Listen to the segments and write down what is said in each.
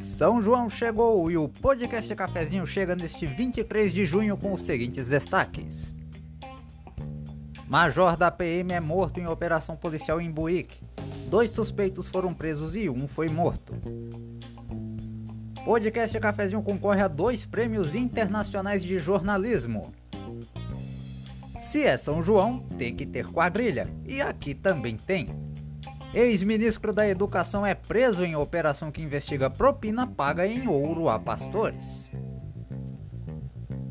São João chegou e o podcast Cafezinho chega neste 23 de junho com os seguintes destaques. Major da PM é morto em operação policial em Buíque. 2 suspeitos foram presos e 1 foi morto. Podcast Cafezinho concorre a 2 prêmios internacionais de jornalismo. Se é São João, tem que ter quadrilha, e aqui também tem. Ex-ministro da Educação é preso em operação que investiga propina paga em ouro a pastores.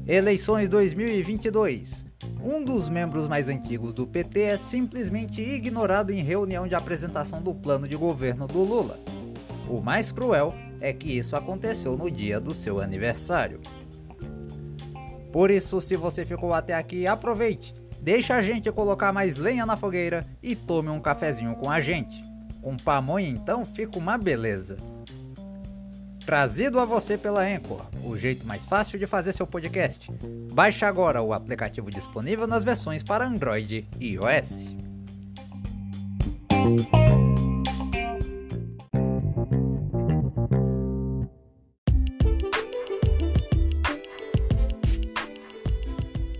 Eleições 2022. Um dos membros mais antigos do PT é simplesmente ignorado em reunião de apresentação do plano de governo do Lula. O mais cruel é que isso aconteceu no dia do seu aniversário. Por isso, se você ficou até aqui, aproveite, deixa a gente colocar mais lenha na fogueira e tome um cafezinho com a gente. Com pamonha então fica uma beleza. Trazido a você pela Anchor, o jeito mais fácil de fazer seu podcast. Baixe agora o aplicativo disponível nas versões para Android e iOS.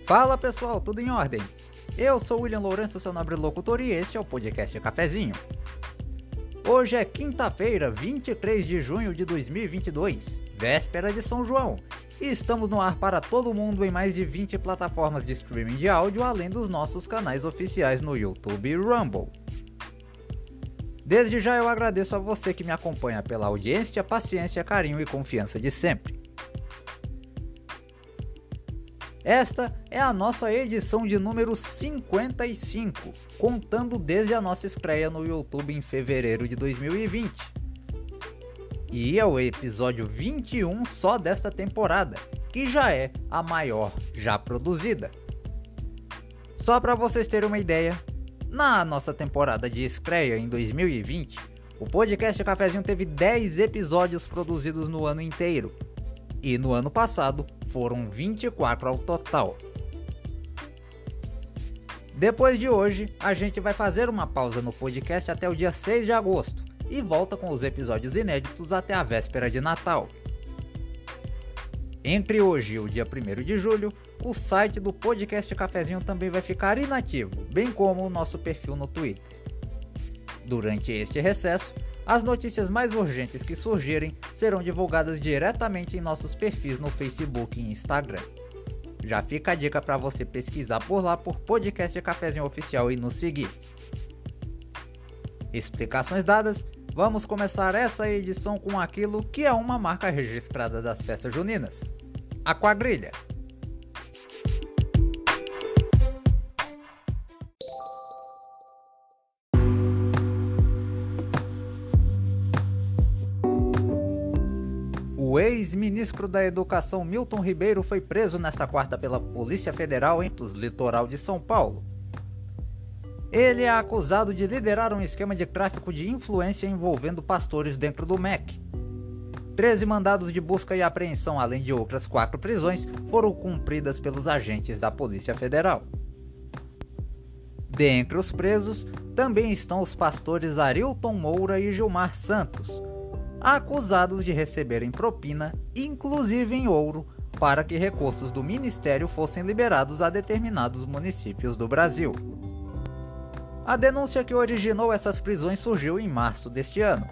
Fala pessoal, tudo em ordem? Eu sou William Lourenço, seu nobre locutor, e este é o podcast Cafezinho. Hoje é quinta-feira, 23 de junho de 2022, véspera de São João, e estamos no ar para todo mundo em mais de 20 plataformas de streaming de áudio, além dos nossos canais oficiais no YouTube e Rumble. Desde já eu agradeço a você que me acompanha pela audiência, paciência, carinho e confiança de sempre. Esta é a nossa edição de número 55, contando desde a nossa estreia no YouTube em fevereiro de 2020. E é o episódio 21 só desta temporada, que já é a maior já produzida. Só para vocês terem uma ideia, na nossa temporada de estreia em 2020, o podcast Cafezinho teve 10 episódios produzidos no ano inteiro. E no ano passado foram 24 ao total. Depois de hoje, a gente vai fazer uma pausa no podcast até o dia 6 de agosto e volta com os episódios inéditos até a véspera de Natal. Entre hoje e o dia 1º de julho, o site do podcast Cafezinho também vai ficar inativo, bem como o nosso perfil no Twitter. Durante este recesso, as notícias mais urgentes que surgirem serão divulgadas diretamente em nossos perfis no Facebook e Instagram. Já fica a dica para você pesquisar por lá por Podcast Cafezinho Oficial e nos seguir. Explicações dadas, vamos começar essa edição com aquilo que é uma marca registrada das festas juninas: a quadrilha. O ex-ministro da Educação Milton Ribeiro foi preso nesta quarta pela Polícia Federal em litoral de São Paulo. Ele é acusado de liderar um esquema de tráfico de influência envolvendo pastores dentro do MEC. 13 mandados de busca e apreensão, além de outras 4 prisões, foram cumpridas pelos agentes da Polícia Federal. Dentre os presos, também estão os pastores Arilton Moura e Gilmar Santos, acusados de receberem propina, inclusive em ouro, para que recursos do Ministério fossem liberados a determinados municípios do Brasil. A denúncia que originou essas prisões surgiu em março deste ano,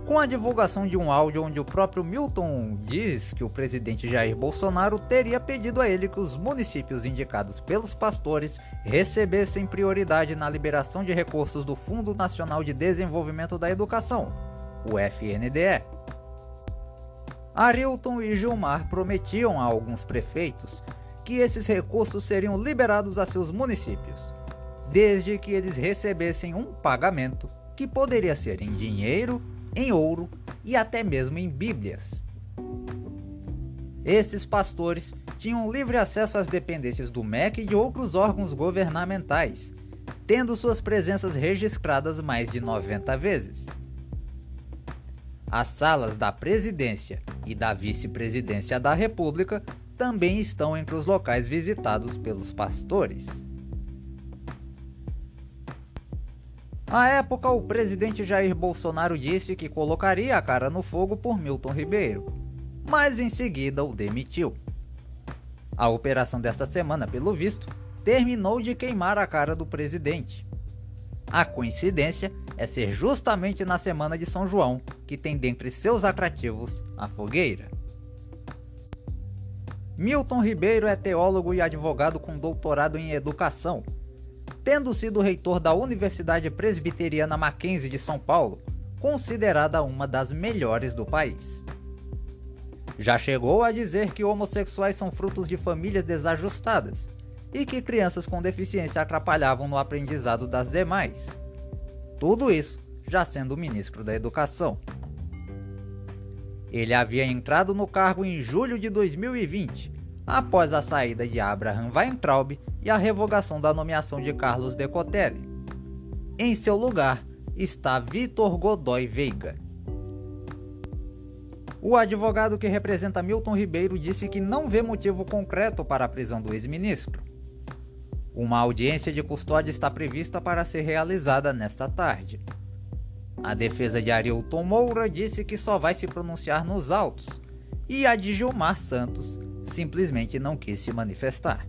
com a divulgação de um áudio onde o próprio Milton diz que o presidente Jair Bolsonaro teria pedido a ele que os municípios indicados pelos pastores recebessem prioridade na liberação de recursos do Fundo Nacional de Desenvolvimento da Educação, o FNDE. Arilton e Gilmar prometiam a alguns prefeitos que esses recursos seriam liberados a seus municípios, desde que eles recebessem um pagamento que poderia ser em dinheiro, em ouro e até mesmo em bíblias. Esses pastores tinham livre acesso às dependências do MEC e de outros órgãos governamentais, tendo suas presenças registradas mais de 90 vezes. As salas da presidência e da vice-presidência da República também estão entre os locais visitados pelos pastores. À época, o presidente Jair Bolsonaro disse que colocaria a cara no fogo por Milton Ribeiro, mas em seguida o demitiu. A operação desta semana, pelo visto, terminou de queimar a cara do presidente. A coincidência é ser justamente na semana de São João, que tem dentre seus atrativos a fogueira. Milton Ribeiro é teólogo e advogado com doutorado em educação, tendo sido reitor da Universidade Presbiteriana Mackenzie de São Paulo, considerada uma das melhores do país. Já chegou a dizer que homossexuais são frutos de famílias desajustadas e que crianças com deficiência atrapalhavam no aprendizado das demais. Tudo isso já sendo ministro da Educação. Ele havia entrado no cargo em julho de 2020, após a saída de Abraham Weintraub e a revogação da nomeação de Carlos Decotelli. Em seu lugar está Vitor Godoy Veiga. O advogado que representa Milton Ribeiro disse que não vê motivo concreto para a prisão do ex-ministro. Uma audiência de custódia está prevista para ser realizada nesta tarde. A defesa de Arilton Moura disse que só vai se pronunciar nos autos, e a de Gilmar Santos simplesmente não quis se manifestar.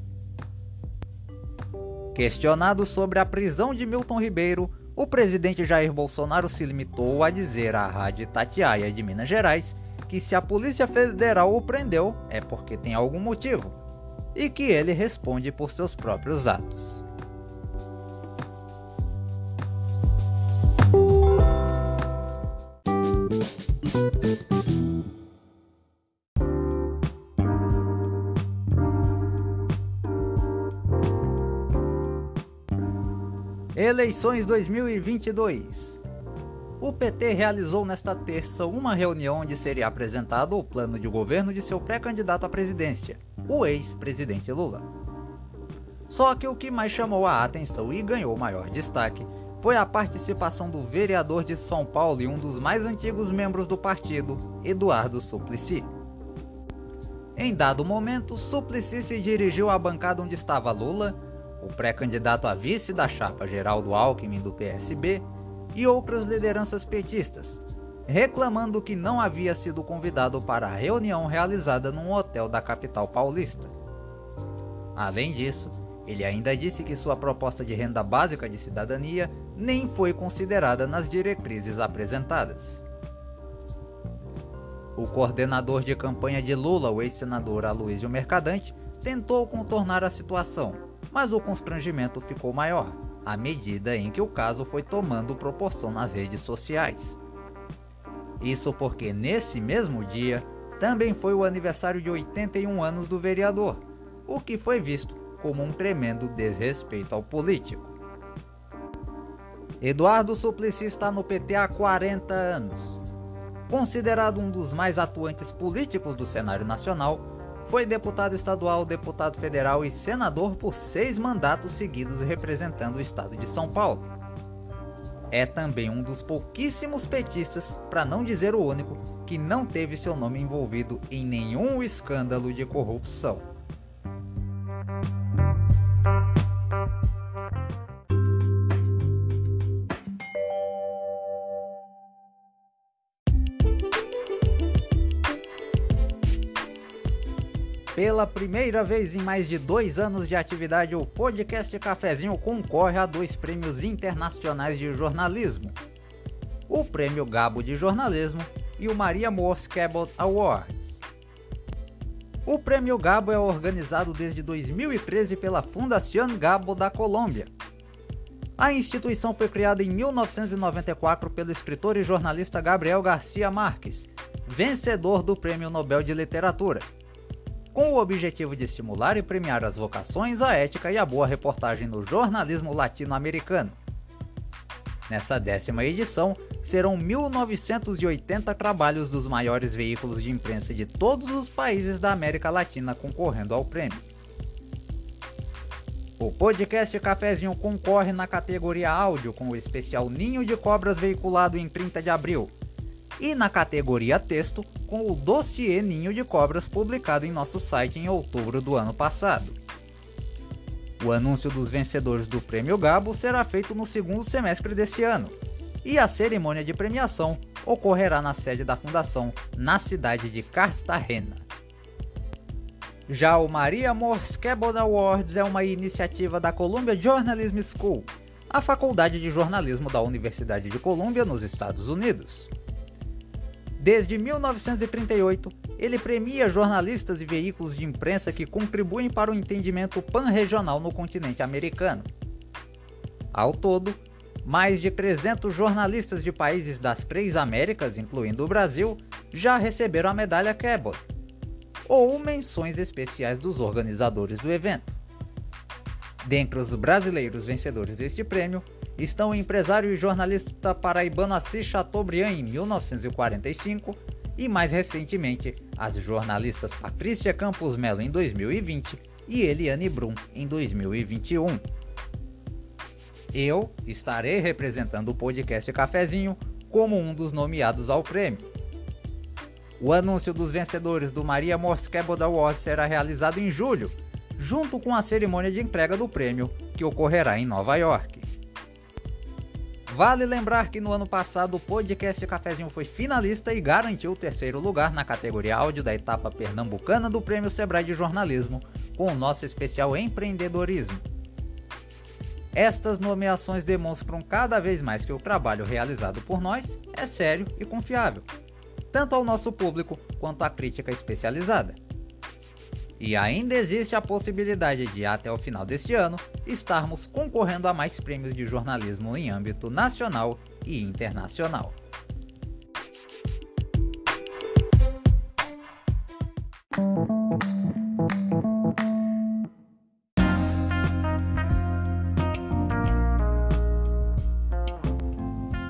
Questionado sobre a prisão de Milton Ribeiro, o presidente Jair Bolsonaro se limitou a dizer à Rádio Itatiaia de Minas Gerais que se a Polícia Federal o prendeu é porque tem algum motivo, e que ele responde por seus próprios atos. Eleições 2022. O PT realizou nesta terça uma reunião onde seria apresentado o plano de governo de seu pré-candidato à presidência, o ex-presidente Lula. Só que o que mais chamou a atenção e ganhou maior destaque foi a participação do vereador de São Paulo e um dos mais antigos membros do partido, Eduardo Suplicy. Em dado momento, Suplicy se dirigiu à bancada onde estava Lula, o pré-candidato a vice da chapa Geraldo Alckmin do PSB e outras lideranças petistas, reclamando que não havia sido convidado para a reunião realizada num hotel da capital paulista. Além disso, ele ainda disse que sua proposta de renda básica de cidadania nem foi considerada nas diretrizes apresentadas. O coordenador de campanha de Lula, o ex-senador Aloysio Mercadante, tentou contornar a situação, mas o constrangimento ficou maior, à medida em que o caso foi tomando proporção nas redes sociais. Isso porque nesse mesmo dia, também foi o aniversário de 81 anos do vereador, o que foi visto como um tremendo desrespeito ao político. Eduardo Suplicy está no PT há 40 anos. Considerado um dos mais atuantes políticos do cenário nacional, foi deputado estadual, deputado federal e senador por 6 mandatos seguidos representando o estado de São Paulo. É também um dos pouquíssimos petistas, para não dizer o único, que não teve seu nome envolvido em nenhum escândalo de corrupção. Pela primeira vez em mais de 2 anos de atividade, o podcast Cafezinho concorre a 2 prêmios internacionais de jornalismo: o Prêmio Gabo de Jornalismo e o Maria Morse Cabot Awards. O Prêmio Gabo é organizado desde 2013 pela Fundación Gabo da Colômbia. A instituição foi criada em 1994 pelo escritor e jornalista Gabriel Garcia Marques, vencedor do Prêmio Nobel de Literatura, com o objetivo de estimular e premiar as vocações, a ética e a boa reportagem no jornalismo latino-americano. Nessa 10ª edição, serão 1.980 trabalhos dos maiores veículos de imprensa de todos os países da América Latina concorrendo ao prêmio. O podcast Cafezinho concorre na categoria áudio com o especial Ninho de Cobras veiculado em 30 de abril, e na categoria texto com o dossiê Ninho de Cobras publicado em nosso site em outubro do ano passado. O anúncio dos vencedores do Prêmio Gabo será feito no segundo semestre deste ano, e a cerimônia de premiação ocorrerá na sede da fundação, na cidade de Cartagena. Já o Maria Morskebold Awards é uma iniciativa da Columbia Journalism School, a faculdade de jornalismo da Universidade de Columbia, nos Estados Unidos. Desde 1938, ele premia jornalistas e veículos de imprensa que contribuem para o entendimento pan-regional no continente americano. Ao todo, mais de 300 jornalistas de países das 3 Américas, incluindo o Brasil, já receberam a medalha Cabot, ou menções especiais dos organizadores do evento. Dentre os brasileiros vencedores deste prêmio estão o empresário e jornalista paraibano Assis Chateaubriand em 1945 e, mais recentemente, as jornalistas Patrícia Campos Melo em 2020 e Eliane Brum em 2021. Eu estarei representando o podcast Cafezinho como um dos nomeados ao prêmio. O anúncio dos vencedores do Maria Morskebold Award será realizado em julho, junto com a cerimônia de entrega do prêmio, que ocorrerá em Nova York. Vale lembrar que no ano passado o podcast Cafezinho foi finalista e garantiu o 3º lugar na categoria áudio da etapa pernambucana do Prêmio Sebrae de Jornalismo, com o nosso especial empreendedorismo. Estas nomeações demonstram cada vez mais que o trabalho realizado por nós é sério e confiável, tanto ao nosso público quanto à crítica especializada. E ainda existe a possibilidade de, até o final deste ano, estarmos concorrendo a mais prêmios de jornalismo em âmbito nacional e internacional.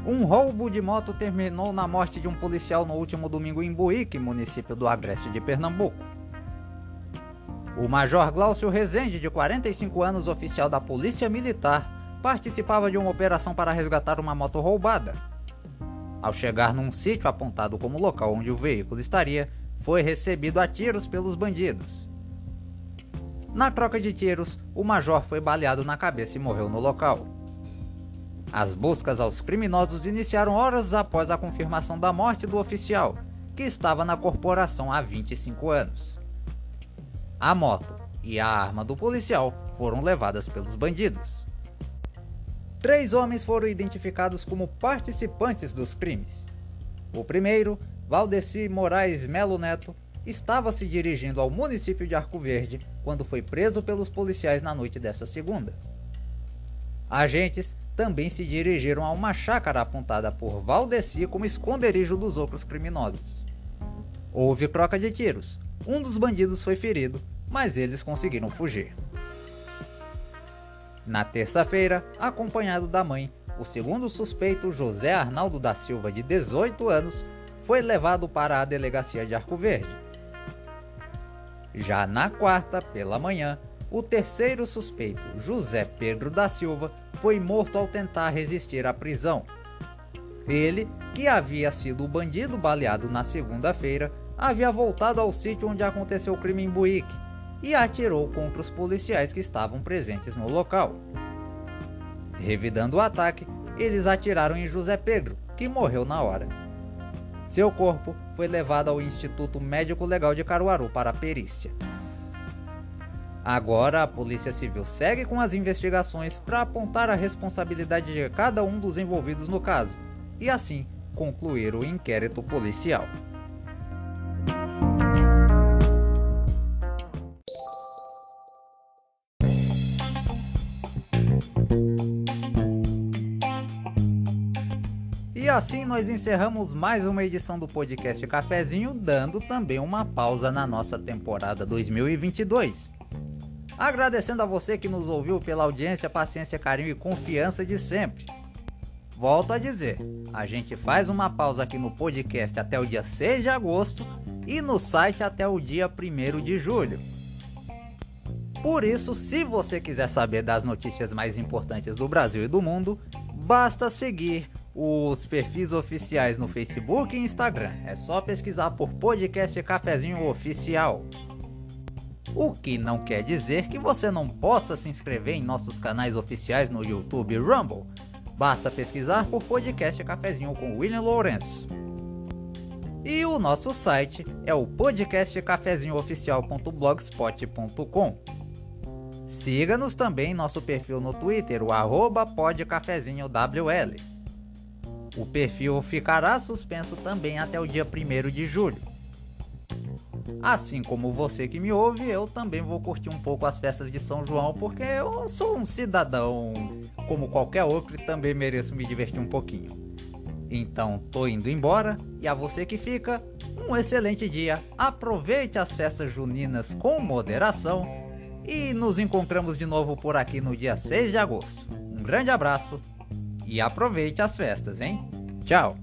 Um roubo de moto terminou na morte de um policial no último domingo em Buíque, município do Agreste de Pernambuco. O Major Glaucio Rezende, de 45 anos, oficial da Polícia Militar, participava de uma operação para resgatar uma moto roubada. Ao chegar num sítio apontado como local onde o veículo estaria, foi recebido a tiros pelos bandidos. Na troca de tiros, o major foi baleado na cabeça e morreu no local. As buscas aos criminosos iniciaram horas após a confirmação da morte do oficial, que estava na corporação há 25 anos. A moto e a arma do policial foram levadas pelos bandidos. 3 homens foram identificados como participantes dos crimes. O primeiro, Valdeci Moraes Melo Neto, estava se dirigindo ao município de Arco Verde quando foi preso pelos policiais na noite desta segunda. Agentes também se dirigiram a uma chácara apontada por Valdeci como esconderijo dos outros criminosos. Houve troca de tiros. Um dos bandidos foi ferido, mas eles conseguiram fugir. Na terça-feira, acompanhado da mãe, o segundo suspeito, José Arnaldo da Silva, de 18 anos, foi levado para a delegacia de Arco Verde. Já na quarta, pela manhã, o terceiro suspeito, José Pedro da Silva, foi morto ao tentar resistir à prisão. Ele, que havia sido o bandido baleado na segunda-feira, havia voltado ao sítio onde aconteceu o crime em Buíque e atirou contra os policiais que estavam presentes no local. Revidando o ataque, eles atiraram em José Pedro, que morreu na hora. Seu corpo foi levado ao Instituto Médico Legal de Caruaru para a perícia. Agora a Polícia Civil segue com as investigações para apontar a responsabilidade de cada um dos envolvidos no caso e assim concluir o inquérito policial. E assim nós encerramos mais uma edição do podcast Cafezinho, dando também uma pausa na nossa temporada 2022. Agradecendo a você que nos ouviu pela audiência, paciência, carinho e confiança de sempre. Volto a dizer, a gente faz uma pausa aqui no podcast até o dia 6 de agosto e no site até o dia 1º de julho. Por isso, se você quiser saber das notícias mais importantes do Brasil e do mundo, basta seguir os perfis oficiais no Facebook e Instagram. É só pesquisar por Podcast Cafezinho Oficial. O que não quer dizer que você não possa se inscrever em nossos canais oficiais no YouTube e Rumble. Basta pesquisar por Podcast Cafezinho com William Lourenço. E o nosso site é o podcastcafezinhooficial.blogspot.com. Siga-nos também em nosso perfil no Twitter, o @podcafezinhowl. O perfil ficará suspenso também até o dia 1º de julho. Assim como você que me ouve, eu também vou curtir um pouco as festas de São João, porque eu sou um cidadão como qualquer outro e também mereço me divertir um pouquinho. Então, tô indo embora, e a você que fica, um excelente dia, aproveite as festas juninas com moderação e nos encontramos de novo por aqui no dia 6 de agosto. Um grande abraço e aproveite as festas, hein? Tchau!